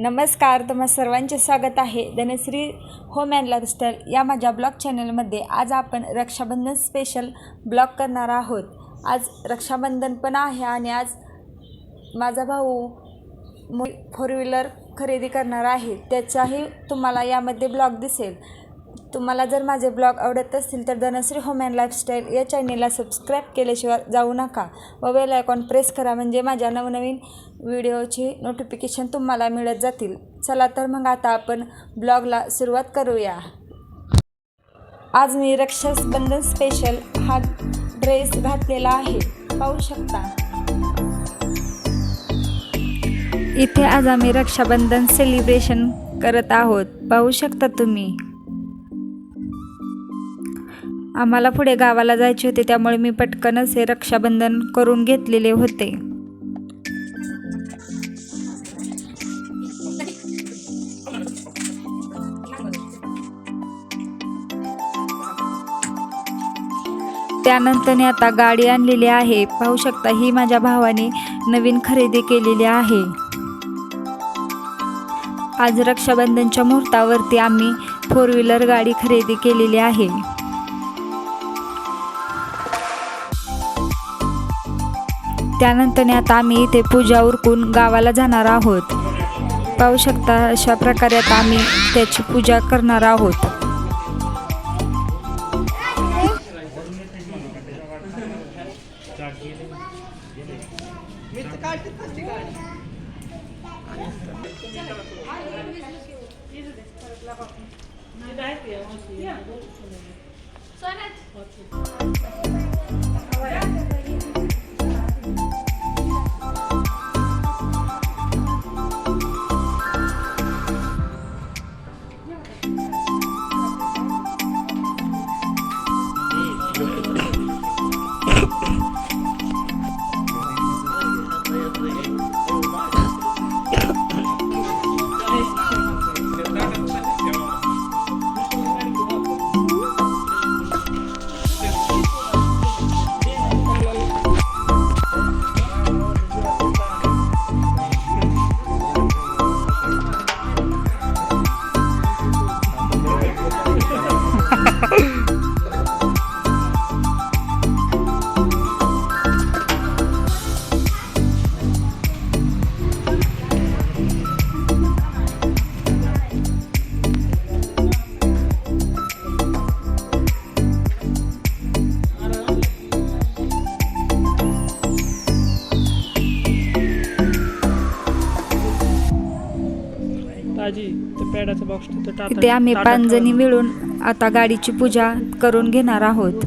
नमस्कार, तुम्हा सर्वांचे स्वागत आहे धनश्री होम अँड लाईफस्टाईल या माझ्या ब्लॉग चॅनलमध्ये। आज आपण रक्षाबंधन स्पेशल ब्लॉग करणार आहोत। आज रक्षाबंधन पण आहे आणि आज माझा भाऊ 4 व्हीलर खरेदी करणार आहे, त्याचाही तुम्हाला यामध्ये ब्लॉग दिसेल। तुम्हाला जर माझे ब्लॉग आवडत असतील तर धनश्री होम अँड लाईफस्टाईल या चॅनेलला सबस्क्राईब केल्याशिवाय जाऊ नका व बेल आयकॉन प्रेस करा, म्हणजे माझ्या नवनवीन व्हिडिओची नोटिफिकेशन तुम्हाला मिळत जातील। चला तर मग आता आपण ब्लॉगला सुरुवात करूया। आज मी रक्षाबंधन स्पेशल हा ड्रेस घातलेला आहे, पाहू शकता। इथे आज आम्ही रक्षाबंधन सेलिब्रेशन करत आहोत, पाहू शकता तुम्ही। आम्हाला पुढे गावाला जायचे होते, त्यामुळे मी पटकनच हे रक्षाबंधन करून घेतलेले होते। त्यानंतर आता गाडी आणलेली आहे, पाहू शकता। ही माझ्या भावाने नवीन खरेदी केलेली आहे। आज रक्षाबंधनच्या मुहूर्तावरती आम्ही 4 व्हीलर गाडी खरेदी केलेली आहे। त्यानंतर आता आम्ही इथे पूजा उरकून गावाला जाणार आहोत, पाहू शकता। अशा प्रकारे आता आम्ही त्याची पूजा करणार आहोत। इथे आम्ही 5 जणी मिळून आता गाडीची पूजा करून घेणार आहोत।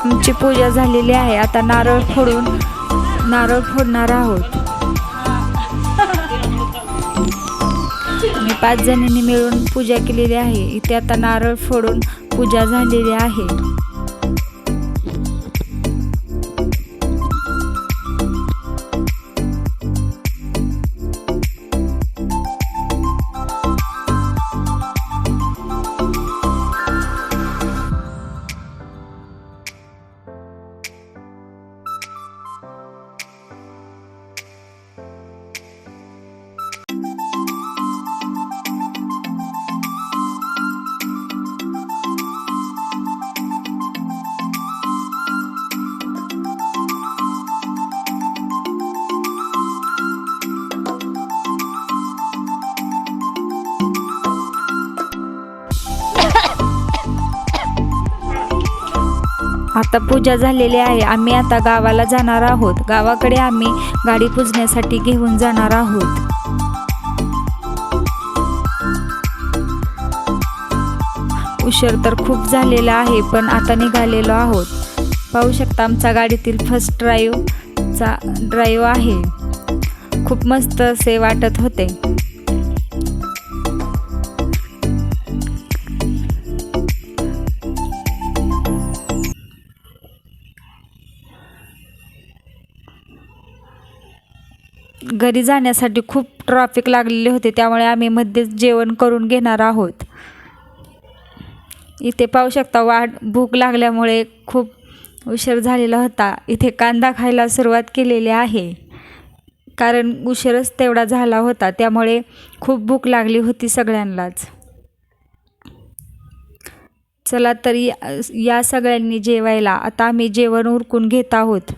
आमची पूजा झालेली आहे, आता नारळ फोडणार आहोत। मी 5 जणींनी मिळून पूजा केलेली आहे। इथे आता नारळ फोडून पूजा झालेली आहे। आता पूजा झालेली आहे। आम्ही आता गावाला जाणार आहोत। गावाकडे आम्ही गाडी पुजण्यासाठी घेऊन जाणार आहोत। उशीर तर खूप झालेला आहे, पण आता निघालेलो आहोत. पाहू शकता आमचा गाडीतील फर्स्ट ड्राईव्ह आहे. खूप मस्त असे वाटत होते. घरी जाण्यासाठी खूप ट्रॅफिक लागलेले होते, त्यामुळे आम्ही मध्येच जेवण करून घेणार आहोत. इथे पाहू शकता भूक लागल्यामुळे खूप उशीर झालेला होता. इथे कांदा खायला सुरुवात केलेली आहे, कारण उशीरच तेवढा झाला होता, त्यामुळे खूप भूक लागली होती सगळ्यांनाच. चला तरी या सगळ्यांनी जेवायला. आता आम्ही जेवण उरकून घेत आहोत.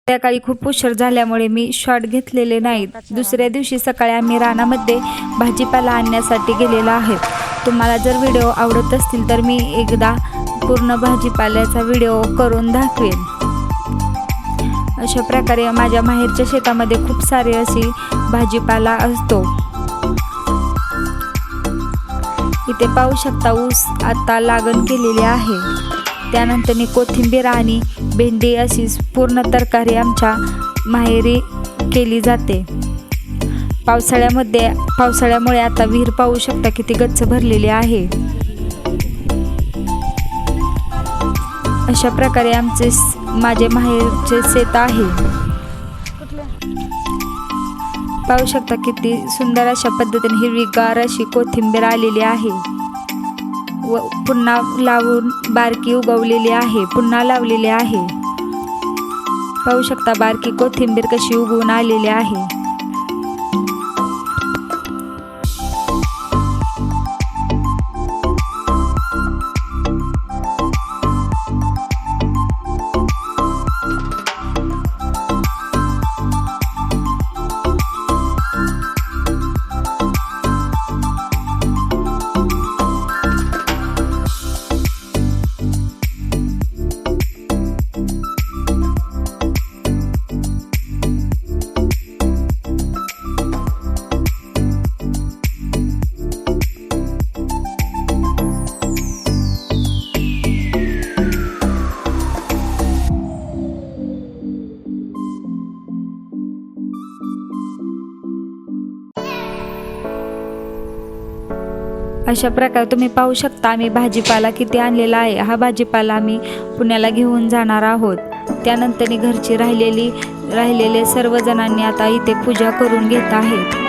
त्याकाळी खूप उशीर झाल्यामुळे मी शॉर्ट घेतलेले नाहीत. दुसऱ्या दिवशी सकाळी आम्ही रानामध्ये भाजीपाला आणण्यासाठी गेलेलो आहोत. तुम्हाला जर व्हिडिओ आवडत असतील तर मी एकदा पूर्ण भाजीपाल्याचा व्हिडिओ करून दाखवेन. अशा प्रकारे माझ्या माहेरच्या शेतामध्ये खूप सारे अशी भाजीपाला असतो. इथे पाहू शकता ऊस आता लागण केलेली आहे. त्यानंतर कोथिंबीर आणि भेंडी अशी पूर्ण तरकारी आमच्या माहेरी केली जाते. पावसाळ्यामुळे आता विहीर पाहू शकता किती गच्च भरलेली आहे. अशा प्रकारे माझे माहेरचे शेत आहे. पाहू शकता किती सुंदर अशा पद्धतीने हिरवीगार अशी कोथिंबीर आलेली आहे व पुन्हा लावून बारकी उगवलेली आहे, पुन्हा लावलेली आहे. पाहू शकता बारकी कोथिंबीर कशी उगवून आलेली आहे. अशा प्रकारे तुम्ही पाहू शकता आम्ही भाजीपाला किती आणलेला आहे. हा भाजीपाला आम्ही पुण्याला घेऊन जाणार आहोत. त्यानंतर घरची राहिलेले सर्व जणांनी आता इथे पूजा करून घेत आहेत.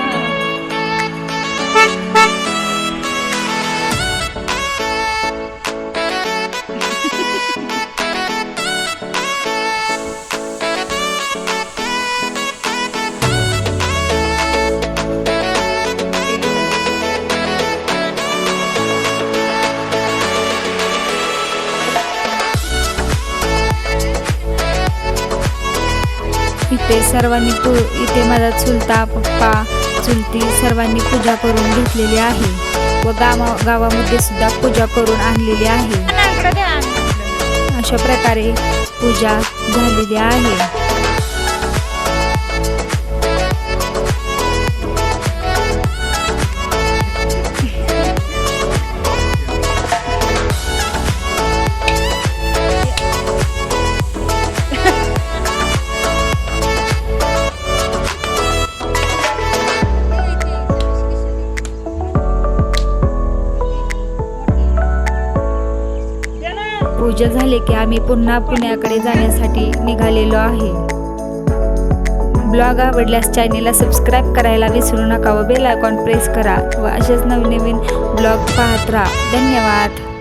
इथे माझा चुलता पप्पा चुलती सर्वांनी पूजा करून घेतलेली आहे व गावामध्ये सुद्धा पूजा करून आणलेली आहे. अशा प्रकारे पूजा झालेली आहे. पूजा झाली की आम्ही पुन्हा पुण्याकडे जाण्यासाठी निघालेलो आहे. ब्लॉग आवडल्यास चॅनेलला सबस्क्राईब करायला विसरू नका व बेल आयकॉन प्रेस करा व असेच नवीन ब्लॉग पाहत राहा. धन्यवाद.